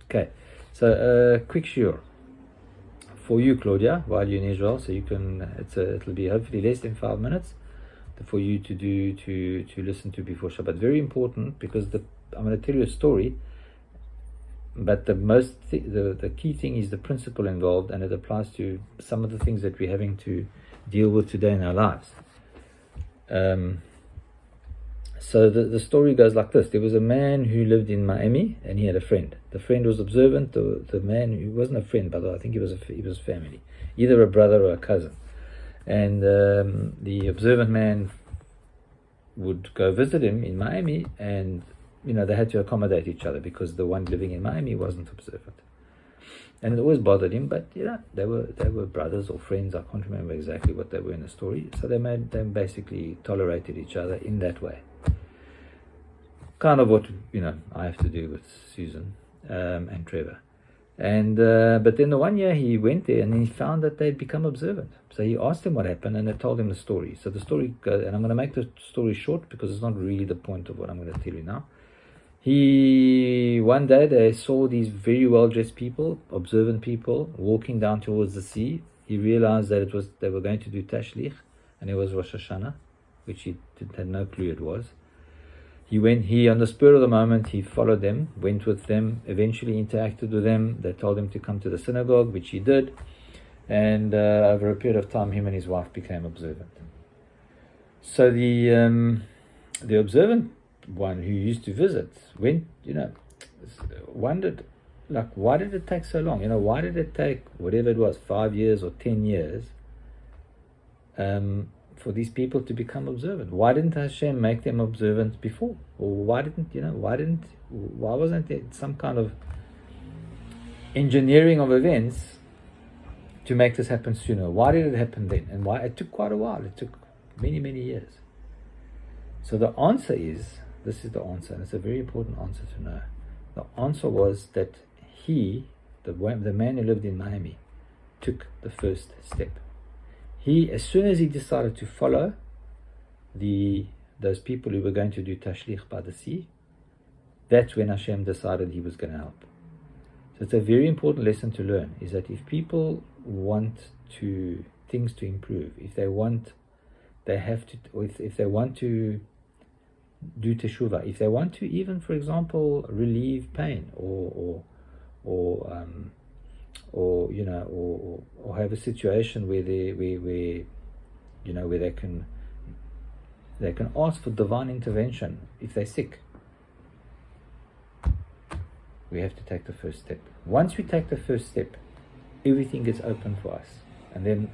Okay, so quick shiur for you, Claudia, while you're in Israel, so you can. It'll be hopefully less than 5 minutes for you to listen to before Shabbat. Very important, because I'm going to tell you a story, but the key thing is the principle involved, and it applies to some of the things that we're having to deal with today in our lives. So the story goes like this. There was a man who lived in Miami, and he had a friend. The friend was observant. The man, who wasn't a friend, by the way, I think he was family, either a brother or a cousin. And the observant man would go visit him in Miami, and they had to accommodate each other because the one living in Miami wasn't observant. And it always bothered him, but they were brothers or friends. I can't remember exactly what they were in the story. So they basically tolerated each other in that way. Kind of what I have to do with Susan and Trevor. And but then the one year he went there and he found that they'd become observant. So he asked them what happened, and they told him the story. So the story goes, and I'm going to make the story short because it's not really the point of what I'm going to tell you now. One day they saw these very well-dressed people, observant people, walking down towards the sea. He realized that they were going to do Tashlich, and it was Rosh Hashanah, which he had no clue it was. He on the spur of the moment, he followed them, went with them, eventually interacted with them. They told him to come to the synagogue, which he did. And over a period of time, him and his wife became observant. So the observant one who used to visit wondered, why did it take so long? Why did it take, whatever it was, 5 years or 10 years, for these people to become observant? Why didn't Hashem make them observant before? Or why wasn't there some kind of engineering of events to make this happen sooner? Why did it happen then? And why? It took quite a while. It took many, many years. So the answer is, this is the answer, and it's a very important answer to know. The answer was that the man who lived in Miami, took the first step. As soon as he decided to follow those people who were going to do Tashlich by the sea, that's when Hashem decided he was going to help. So it's a very important lesson to learn, is that if people want things to improve, if they want to do teshuvah, if they want to even, for example, relieve pain or have a situation where they can ask for divine intervention if they're sick, we have to take the first step. Once we take the first step, everything gets open for us, and then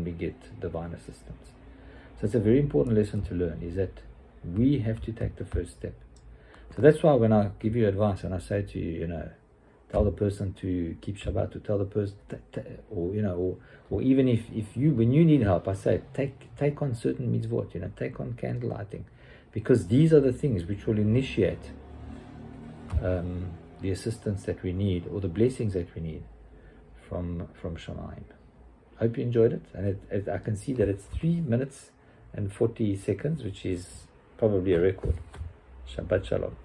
we get divine assistance. So it's a very important lesson to learn, is that we have to take the first step. So that's why when I give you advice and I say to you, tell the person to keep Shabbat, to tell the person, or even if when you need help, I say take on certain mitzvot, take on candle lighting, because these are the things which will initiate the assistance that we need, or the blessings that we need from Shamayim. I hope you enjoyed it, and I can see that it's 3 minutes and 40 seconds, which is probably a record. Shabbat Shalom.